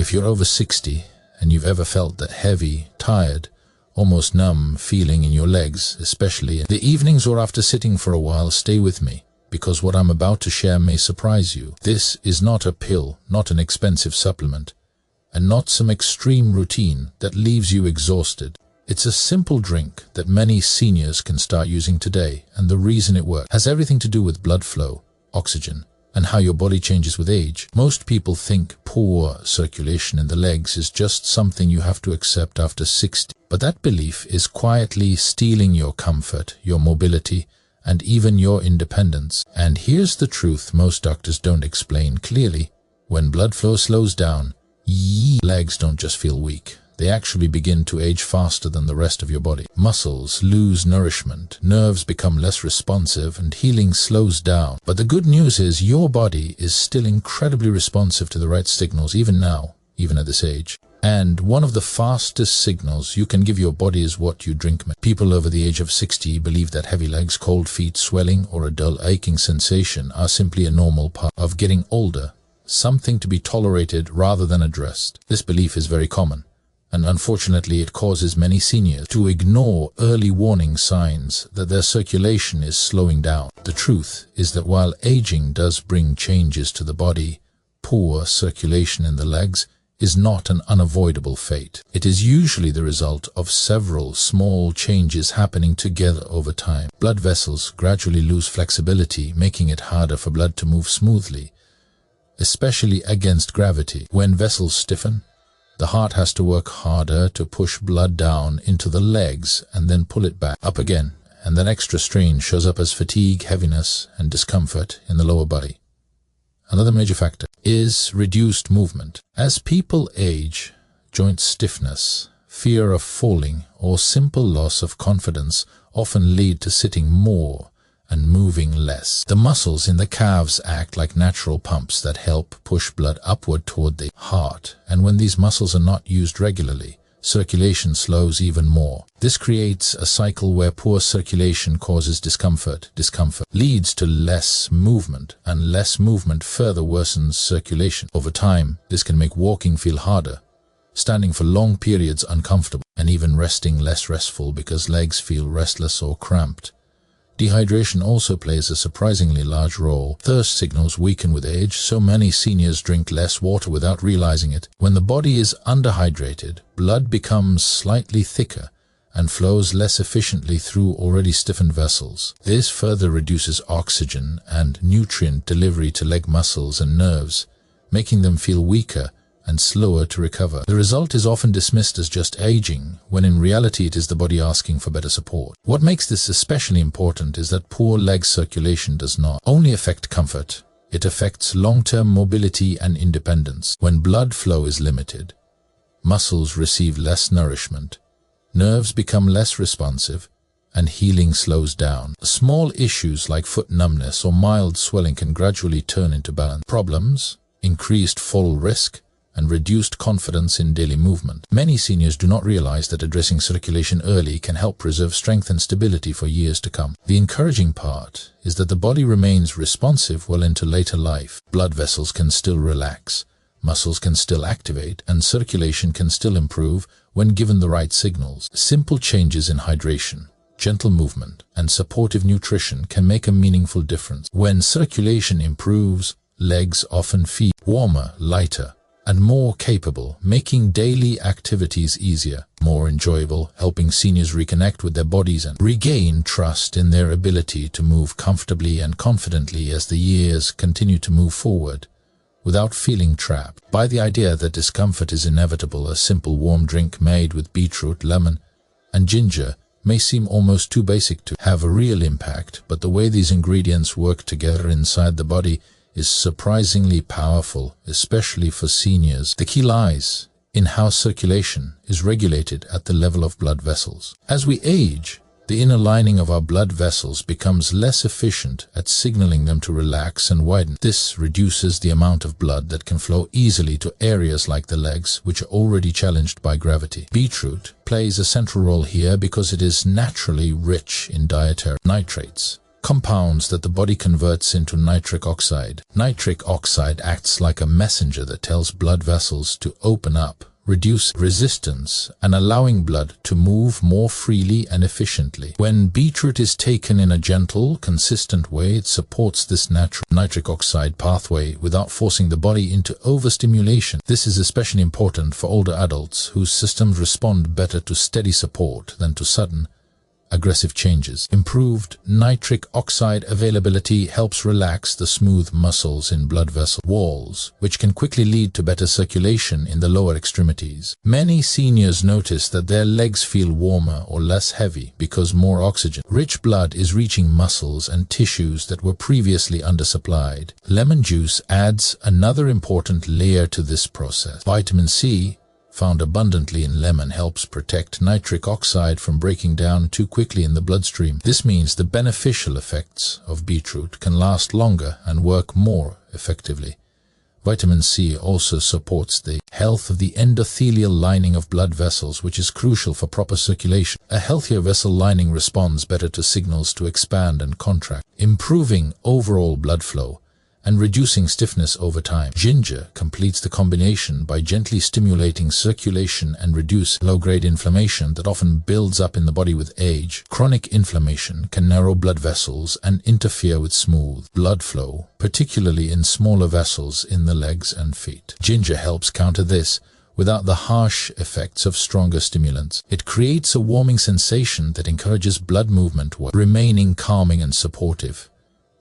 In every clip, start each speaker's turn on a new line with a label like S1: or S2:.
S1: If you're over 60 and you've ever felt that heavy, tired, almost numb feeling in your legs, especially in the evenings or after sitting for a while, stay with me, because what I'm about to share may surprise you. This is not a pill, not an expensive supplement, and not some extreme routine that leaves you exhausted. It's a simple drink that many seniors can start using today, and the reason it works has everything to do with blood flow, oxygen, and how your body changes with age. Most people think poor circulation in the legs is just something you have to accept after 60, but that belief is quietly stealing your comfort, your mobility, and even your independence. And here's the truth most doctors don't explain clearly. When blood flow slows down, legs don't just feel weak. They actually begin to age faster than the rest of your body. Muscles lose nourishment, nerves become less responsive, and healing slows down. But the good news is your body is still incredibly responsive to the right signals even now, even at this age. And one of the fastest signals you can give your body is what you drink. People over the age of 60 believe that heavy legs, cold feet, swelling, or a dull aching sensation are simply a normal part of getting older, something to be tolerated rather than addressed. This belief is very common, and unfortunately it causes many seniors to ignore early warning signs that their circulation is slowing down. The truth is that while aging does bring changes to the body, poor circulation in the legs is not an unavoidable fate. It is usually the result of several small changes happening together over time. Blood vessels gradually lose flexibility, making it harder for blood to move smoothly, especially against gravity. When vessels stiffen, the heart has to work harder to push blood down into the legs and then pull it back up again, and that extra strain shows up as fatigue, heaviness, and discomfort in the lower body. Another major factor is reduced movement. As people age, joint stiffness, fear of falling, or simple loss of confidence often lead to sitting more and moving less. The muscles in the calves act like natural pumps that help push blood upward toward the heart, and when these muscles are not used regularly, circulation slows even more. This creates a cycle where poor circulation causes discomfort. Discomfort leads to less movement, and less movement further worsens circulation. Over time, this can make walking feel harder, standing for long periods uncomfortable, and even resting less restful because legs feel restless or cramped. Dehydration also plays a surprisingly large role. Thirst signals weaken with age, so many seniors drink less water without realizing it. When the body is underhydrated, blood becomes slightly thicker and flows less efficiently through already stiffened vessels. This further reduces oxygen and nutrient delivery to leg muscles and nerves, making them feel weaker and slower to recover. The result is often dismissed as just aging, when in reality it is the body asking for better support. What makes this especially important is that poor leg circulation does not only affect comfort, it affects long-term mobility and independence. When blood flow is limited, muscles receive less nourishment, nerves become less responsive, and healing slows down. Small issues like foot numbness or mild swelling can gradually turn into balance problems, increased fall risk, and reduced confidence in daily movement. Many seniors do not realize that addressing circulation early can help preserve strength and stability for years to come. The encouraging part is that the body remains responsive well into later life. Blood vessels can still relax, muscles can still activate, and circulation can still improve when given the right signals. Simple changes in hydration, gentle movement, and supportive nutrition can make a meaningful difference. When circulation improves, legs often feel warmer, lighter, and more capable, making daily activities easier, more enjoyable, helping seniors reconnect with their bodies and regain trust in their ability to move comfortably and confidently as the years continue to move forward, without feeling trapped by the idea that discomfort is inevitable. A simple warm drink made with beetroot, lemon, and ginger may seem almost too basic to have a real impact, but the way these ingredients work together inside the body is surprisingly powerful, especially for seniors. The key lies in how circulation is regulated at the level of blood vessels. As we age, the inner lining of our blood vessels becomes less efficient at signaling them to relax and widen. This reduces the amount of blood that can flow easily to areas like the legs, which are already challenged by gravity. Beetroot plays a central role here because it is naturally rich in dietary nitrates, compounds that the body converts into nitric oxide. Nitric oxide acts like a messenger that tells blood vessels to open up, reduce resistance, and allowing blood to move more freely and efficiently. When beetroot is taken in a gentle, consistent way, it supports this natural nitric oxide pathway without forcing the body into overstimulation. This is especially important for older adults whose systems respond better to steady support than to sudden, aggressive changes. Improved nitric oxide availability helps relax the smooth muscles in blood vessel walls, which can quickly lead to better circulation in the lower extremities. Many seniors notice that their legs feel warmer or less heavy because more oxygen, rich blood is reaching muscles and tissues that were previously undersupplied. Lemon juice adds another important layer to this process. Vitamin C, found abundantly in lemon, helps protect nitric oxide from breaking down too quickly in the bloodstream. This means the beneficial effects of beetroot can last longer and work more effectively. Vitamin C also supports the health of the endothelial lining of blood vessels, which is crucial for proper circulation. A healthier vessel lining responds better to signals to expand and contract, improving overall blood flow and reducing stiffness over time. Ginger completes the combination by gently stimulating circulation and reduce low-grade inflammation that often builds up in the body with age. Chronic inflammation can narrow blood vessels and interfere with smooth blood flow, particularly in smaller vessels in the legs and feet. Ginger helps counter this without the harsh effects of stronger stimulants. It creates a warming sensation that encourages blood movement while remaining calming and supportive,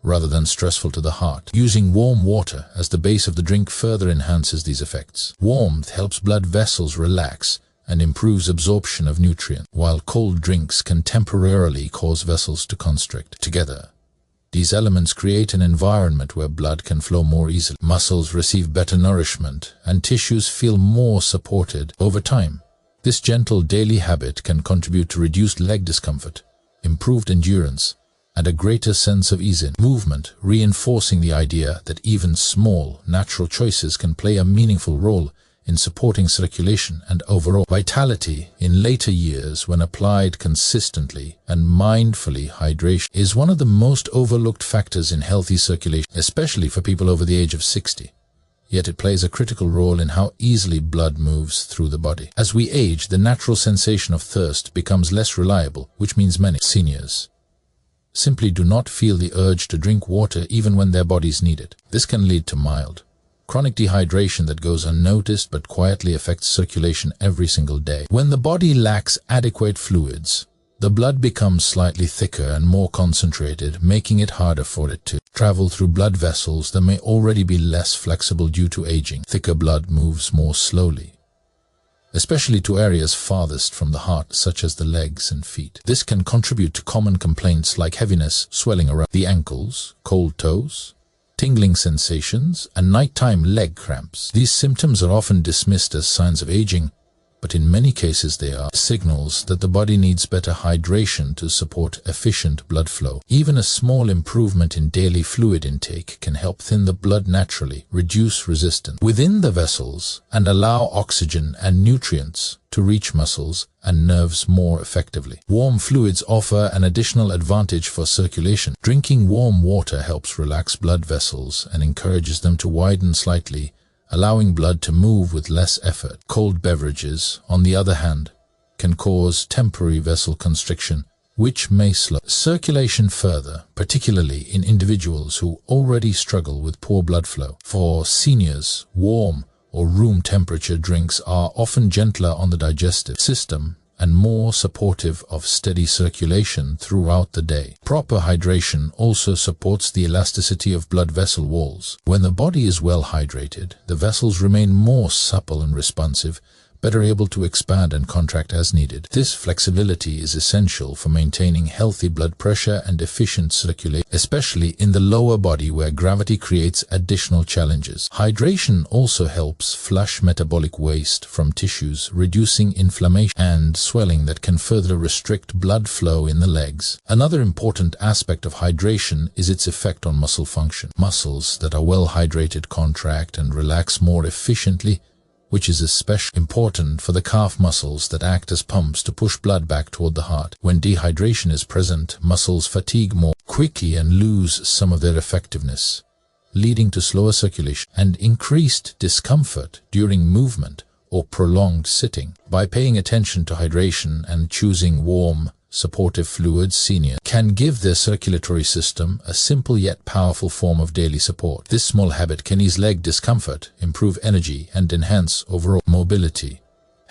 S1: rather than stressful to the heart. Using warm water as the base of the drink further enhances these effects. Warmth helps blood vessels relax and improves absorption of nutrients, while cold drinks can temporarily cause vessels to constrict. Together, these elements create an environment where blood can flow more easily. Muscles receive better nourishment, and tissues feel more supported over time. This gentle daily habit can contribute to reduced leg discomfort, improved endurance, and a greater sense of ease in movement, reinforcing the idea that even small, natural choices can play a meaningful role in supporting circulation and overall vitality. In later years, when applied consistently and mindfully, hydration is one of the most overlooked factors in healthy circulation, especially for people over the age of 60. Yet it plays a critical role in how easily blood moves through the body. As we age, the natural sensation of thirst becomes less reliable, which means many seniors simply do not feel the urge to drink water even when their bodies need it. This can lead to mild, chronic dehydration that goes unnoticed but quietly affects circulation every single day. When the body lacks adequate fluids, the blood becomes slightly thicker and more concentrated, making it harder for it to travel through blood vessels that may already be less flexible due to aging. Thicker blood moves more slowly, especially to areas farthest from the heart, such as the legs and feet. This can contribute to common complaints like heaviness, swelling around the ankles, cold toes, tingling sensations, and nighttime leg cramps. These symptoms are often dismissed as signs of aging, but in many cases they are signals that the body needs better hydration to support efficient blood flow. Even a small improvement in daily fluid intake can help thin the blood naturally, reduce resistance within the vessels, and allow oxygen and nutrients to reach muscles and nerves more effectively. Warm fluids offer an additional advantage for circulation. Drinking warm water helps relax blood vessels and encourages them to widen slightly, allowing blood to move with less effort. Cold beverages, on the other hand, can cause temporary vessel constriction, which may slow circulation further, particularly in individuals who already struggle with poor blood flow. For seniors, warm or room temperature drinks are often gentler on the digestive system and more supportive of steady circulation throughout the day. Proper hydration also supports the elasticity of blood vessel walls. When the body is well hydrated, the vessels remain more supple and responsive, better able to expand and contract as needed. This flexibility is essential for maintaining healthy blood pressure and efficient circulation, especially in the lower body where gravity creates additional challenges. Hydration also helps flush metabolic waste from tissues, reducing inflammation and swelling that can further restrict blood flow in the legs. Another important aspect of hydration is its effect on muscle function. Muscles that are well hydrated contract and relax more efficiently, which is especially important for the calf muscles that act as pumps to push blood back toward the heart. When dehydration is present, muscles fatigue more quickly and lose some of their effectiveness, leading to slower circulation and increased discomfort during movement or prolonged sitting. By paying attention to hydration and choosing warm, supportive fluids, seniors can give their circulatory system a simple yet powerful form of daily support. This small habit can ease leg discomfort, improve energy, and enhance overall mobility,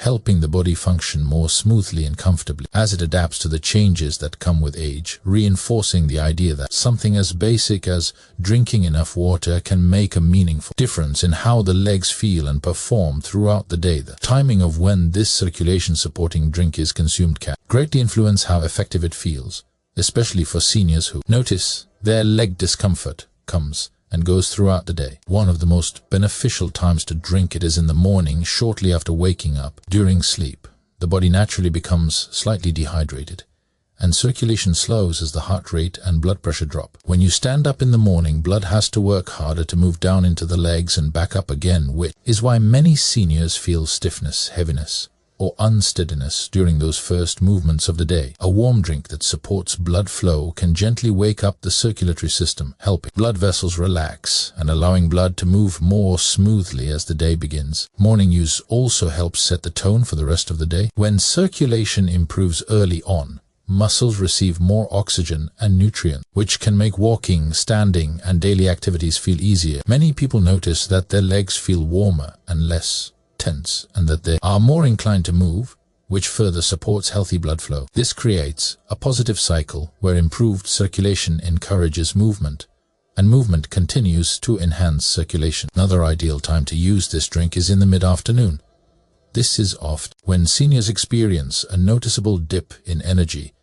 S1: helping the body function more smoothly and comfortably as it adapts to the changes that come with age, reinforcing the idea that something as basic as drinking enough water can make a meaningful difference in how the legs feel and perform throughout the day. The timing of when this circulation-supporting drink is consumed can greatly influence how effective it feels, especially for seniors who notice their leg discomfort comes and goes throughout the day. One of the most beneficial times to drink it is in the morning, shortly after waking up. During sleep, the body naturally becomes slightly dehydrated, and circulation slows as the heart rate and blood pressure drop. When you stand up in the morning, blood has to work harder to move down into the legs and back up again, which is why many seniors feel stiffness, heaviness, or unsteadiness during those first movements of the day. A warm drink that supports blood flow can gently wake up the circulatory system, helping blood vessels relax and allowing blood to move more smoothly as the day begins. Morning use also helps set the tone for the rest of the day. When circulation improves early on, muscles receive more oxygen and nutrients, which can make walking, standing, and daily activities feel easier. Many people notice that their legs feel warmer and less tense, and that they are more inclined to move, which further supports healthy blood flow. This creates a positive cycle where improved circulation encourages movement, and movement continues to enhance circulation. Another ideal time to use this drink is in the mid-afternoon. This is often when seniors experience a noticeable dip in energy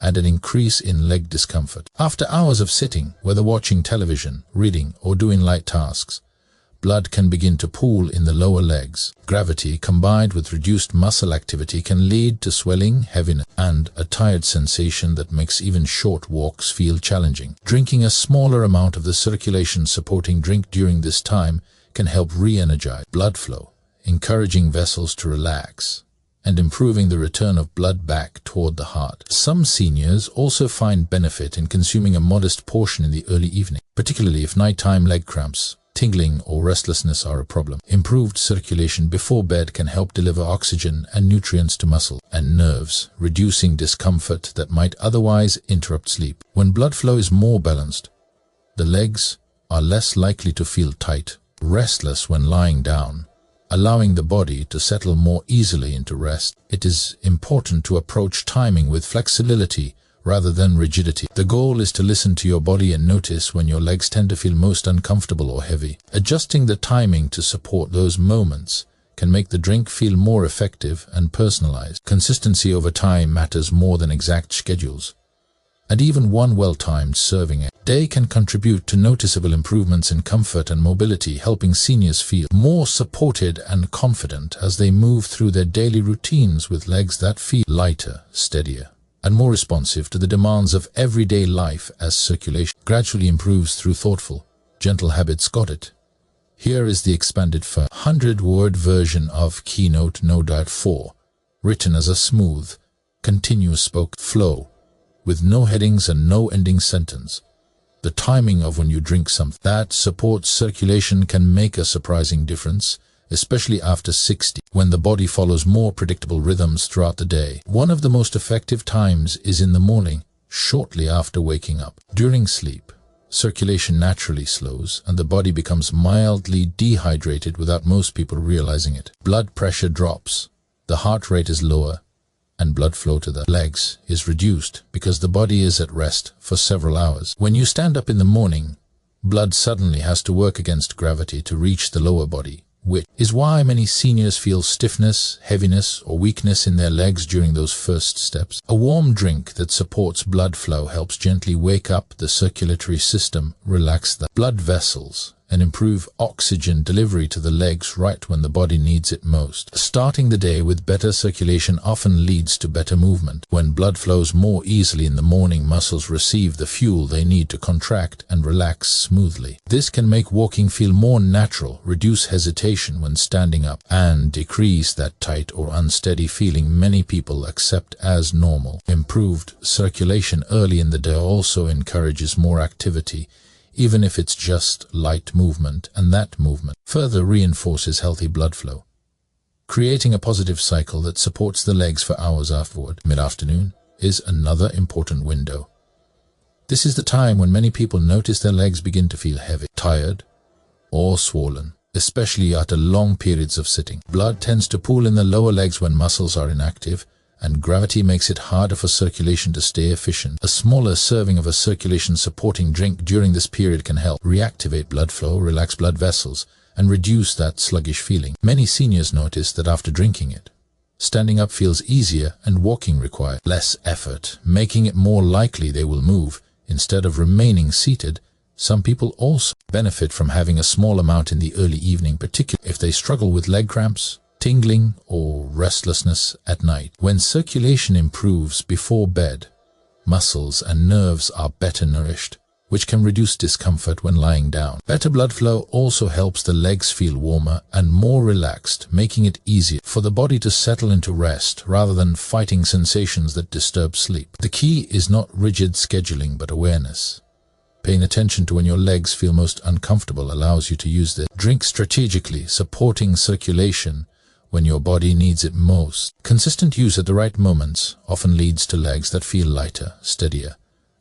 S1: and an increase in leg discomfort. After hours of sitting, whether watching television, reading, or doing light tasks, blood can begin to pool in the lower legs. Gravity combined with reduced muscle activity can lead to swelling, heaviness, and a tired sensation that makes even short walks feel challenging. Drinking a smaller amount of the circulation-supporting drink during this time can help re-energize blood flow, encouraging vessels to relax, and improving the return of blood back toward the heart. Some seniors also find benefit in consuming a modest portion in the early evening, particularly if nighttime leg cramps, tingling, or restlessness are a problem. Improved circulation before bed can help deliver oxygen and nutrients to muscle and nerves, reducing discomfort that might otherwise interrupt sleep. When blood flow is more balanced, the legs are less likely to feel tight, restless when lying down, allowing the body to settle more easily into rest. It is important to approach timing with flexibility rather than rigidity. The goal is to listen to your body and notice when your legs tend to feel most uncomfortable or heavy. Adjusting the timing to support those moments can make the drink feel more effective and personalized. Consistency over time matters more than exact schedules, and even one well-timed serving a day can contribute to noticeable improvements in comfort and mobility, helping seniors feel more supported and confident as they move through their daily routines with legs that feel lighter, steadier, and more responsive to the demands of everyday life as circulation gradually improves through thoughtful, gentle habits. Got it? Here is the expanded 100-word version of Keynote No. 4, written as a smooth, continuous spoken flow, with no headings and no ending sentence. The timing of when you drink something that supports circulation can make a surprising difference, especially after 60, when the body follows more predictable rhythms throughout the day. One of the most effective times is in the morning, shortly after waking up. During sleep, circulation naturally slows and the body becomes mildly dehydrated without most people realizing it. Blood pressure drops, the heart rate is lower, and blood flow to the legs is reduced because the body is at rest for several hours. When you stand up in the morning, blood suddenly has to work against gravity to reach the lower body, which is why many seniors feel stiffness, heaviness, or weakness in their legs during those first steps. A warm drink that supports blood flow helps gently wake up the circulatory system, relax the blood vessels, and improve oxygen delivery to the legs right when the body needs it most. Starting the day with better circulation often leads to better movement. When blood flows more easily in the morning, muscles receive the fuel they need to contract and relax smoothly. This can make walking feel more natural, reduce hesitation when standing up, and decrease that tight or unsteady feeling many people accept as normal. Improved circulation early in the day also encourages more activity, even if it's just light movement, and that movement further reinforces healthy blood flow, creating a positive cycle that supports the legs for hours afterward. Mid-afternoon is another important window. This is the time when many people notice their legs begin to feel heavy, tired, or swollen, especially after long periods of sitting. Blood tends to pool in the lower legs when muscles are inactive, and gravity makes it harder for circulation to stay efficient. A smaller serving of a circulation-supporting drink during this period can help reactivate blood flow, relax blood vessels, and reduce that sluggish feeling. Many seniors notice that after drinking it, standing up feels easier and walking requires less effort, making it more likely they will move instead of remaining seated. Some people also benefit from having a small amount in the early evening, particularly if they struggle with leg cramps, tingling, or restlessness at night. When circulation improves before bed, muscles and nerves are better nourished, which can reduce discomfort when lying down. Better blood flow also helps the legs feel warmer and more relaxed, making it easier for the body to settle into rest rather than fighting sensations that disturb sleep. The key is not rigid scheduling but awareness. Paying attention to when your legs feel most uncomfortable allows you to use this. Drink strategically, supporting circulation when your body needs it most. Consistent use at the right moments often leads to legs that feel lighter, steadier,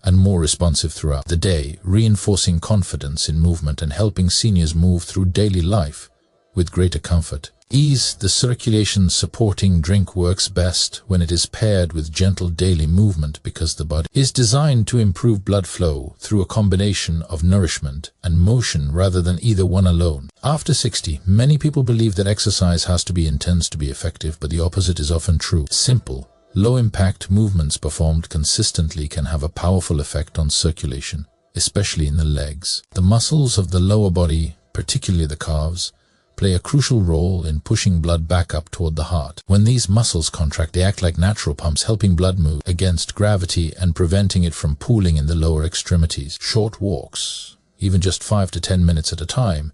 S1: and more responsive throughout the day, reinforcing confidence in movement and helping seniors move through daily life with greater comfort. Ease. The circulation-supporting drink works best when it is paired with gentle daily movement because the body is designed to improve blood flow through a combination of nourishment and motion rather than either one alone. After 60, many people believe that exercise has to be intense to be effective, but the opposite is often true. Simple, low-impact movements performed consistently can have a powerful effect on circulation, especially in the legs. The muscles of the lower body, particularly the calves, play a crucial role in pushing blood back up toward the heart. When these muscles contract, they act like natural pumps, helping blood move against gravity and preventing it from pooling in the lower extremities. Short walks, even just 5 to 10 minutes at a time,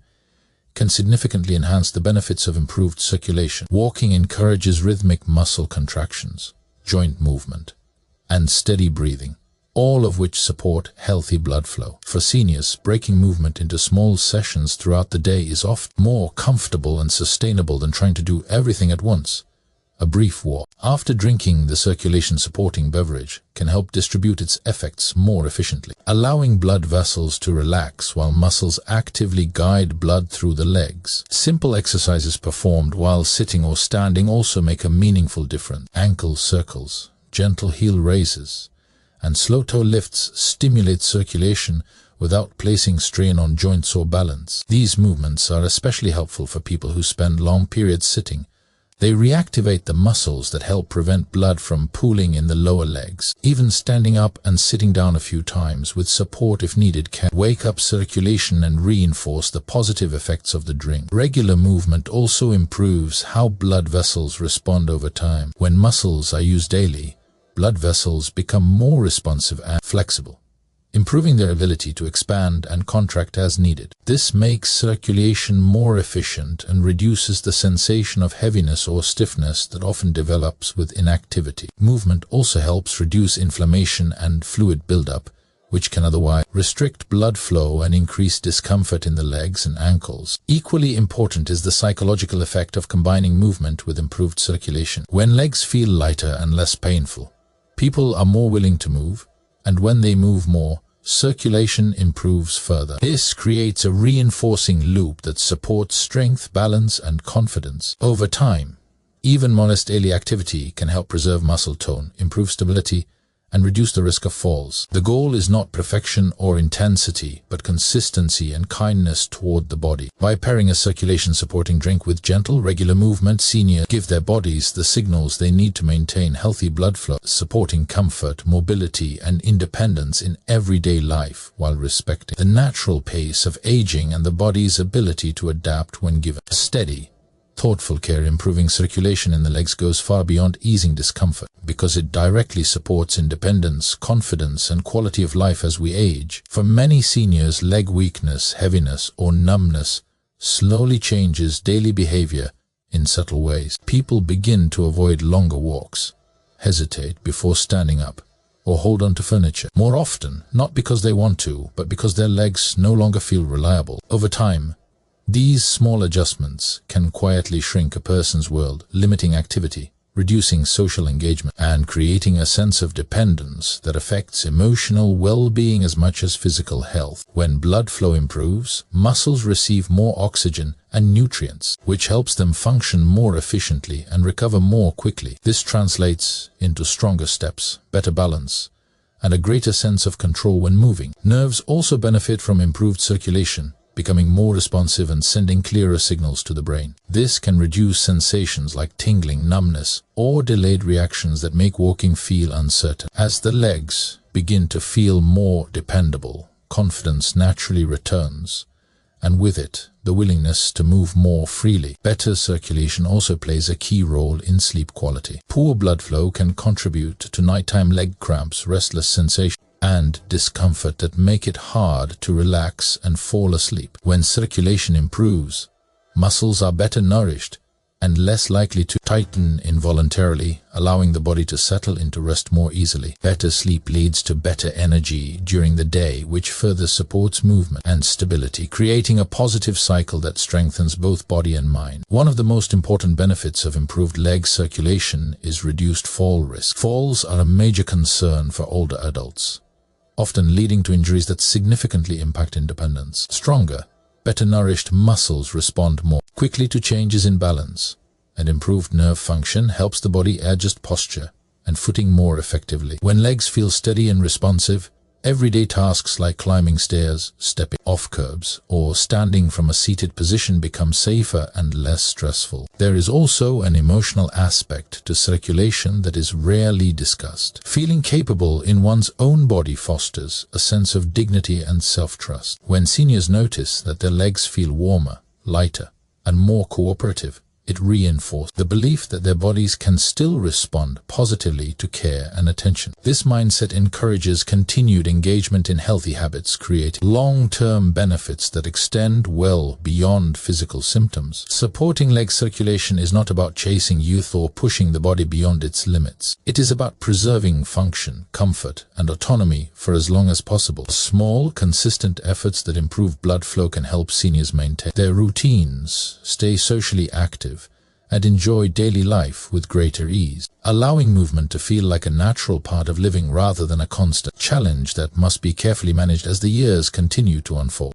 S1: can significantly enhance the benefits of improved circulation. Walking encourages rhythmic muscle contractions, joint movement, and steady breathing, all of which support healthy blood flow. For seniors, breaking movement into small sessions throughout the day is often more comfortable and sustainable than trying to do everything at once. A brief walk after drinking the circulation-supporting beverage can help distribute its effects more efficiently, allowing blood vessels to relax while muscles actively guide blood through the legs. Simple exercises performed while sitting or standing also make a meaningful difference. Ankle circles, gentle heel raises, and slow toe lifts stimulate circulation without placing strain on joints or balance. These movements are especially helpful for people who spend long periods sitting. They reactivate the muscles that help prevent blood from pooling in the lower legs. Even standing up and sitting down a few times with support if needed can wake up circulation and reinforce the positive effects of the drink. Regular movement also improves how blood vessels respond over time. When muscles are used daily, blood vessels become more responsive and flexible, improving their ability to expand and contract as needed. This makes circulation more efficient and reduces the sensation of heaviness or stiffness that often develops with inactivity. Movement also helps reduce inflammation and fluid buildup, which can otherwise restrict blood flow and increase discomfort in the legs and ankles. Equally important is the psychological effect of combining movement with improved circulation. When legs feel lighter and less painful, people are more willing to move, and when they move more, circulation improves further. This creates a reinforcing loop that supports strength, balance, and confidence. Over time, even modest daily activity can help preserve muscle tone, improve stability, and reduce the risk of falls. The goal is not perfection or intensity, but consistency and kindness toward the body. By pairing a circulation supporting drink with gentle, regular movement, seniors give their bodies the signals they need to maintain healthy blood flow, supporting comfort, mobility, and independence in everyday life while respecting the natural pace of aging and the body's ability to adapt when given. Steady, thoughtful care improving circulation in the legs goes far beyond easing discomfort, because it directly supports independence, confidence, and quality of life as we age. For many seniors, leg weakness, heaviness, or numbness slowly changes daily behavior in subtle ways. People begin to avoid longer walks, hesitate before standing up, or hold on to furniture. More often, not because they want to, but because their legs no longer feel reliable. Over time, these small adjustments can quietly shrink a person's world, limiting activity, reducing social engagement, and creating a sense of dependence that affects emotional well-being as much as physical health. When blood flow improves, muscles receive more oxygen and nutrients, which helps them function more efficiently and recover more quickly. This translates into stronger steps, better balance, and a greater sense of control when moving. Nerves also benefit from improved circulation, becoming more responsive and sending clearer signals to the brain. This can reduce sensations like tingling, numbness, or delayed reactions that make walking feel uncertain. As the legs begin to feel more dependable, confidence naturally returns, and with it, the willingness to move more freely. Better circulation also plays a key role in sleep quality. Poor blood flow can contribute to nighttime leg cramps, restless sensation, and discomfort that make it hard to relax and fall asleep. When circulation improves, muscles are better nourished and less likely to tighten involuntarily, allowing the body to settle into rest more easily. Better sleep leads to better energy during the day, which further supports movement and stability, creating a positive cycle that strengthens both body and mind. One of the most important benefits of improved leg circulation is reduced fall risk. Falls are a major concern for older adults, often leading to injuries that significantly impact independence. Stronger, better nourished muscles respond more quickly to changes in balance, and improved nerve function helps the body adjust posture and footing more effectively. When legs feel steady and responsive, everyday tasks like climbing stairs, stepping off curbs, or standing from a seated position become safer and less stressful. There is also an emotional aspect to circulation that is rarely discussed. Feeling capable in one's own body fosters a sense of dignity and self-trust. When seniors notice that their legs feel warmer, lighter, and more cooperative, it reinforces the belief that their bodies can still respond positively to care and attention. This mindset encourages continued engagement in healthy habits, creating long-term benefits that extend well beyond physical symptoms. Supporting leg circulation is not about chasing youth or pushing the body beyond its limits. It is about preserving function, comfort, and autonomy for as long as possible. Small, consistent efforts that improve blood flow can help seniors maintain their routines, stay socially active, and enjoy daily life with greater ease, allowing movement to feel like a natural part of living rather than a constant challenge that must be carefully managed as the years continue to unfold.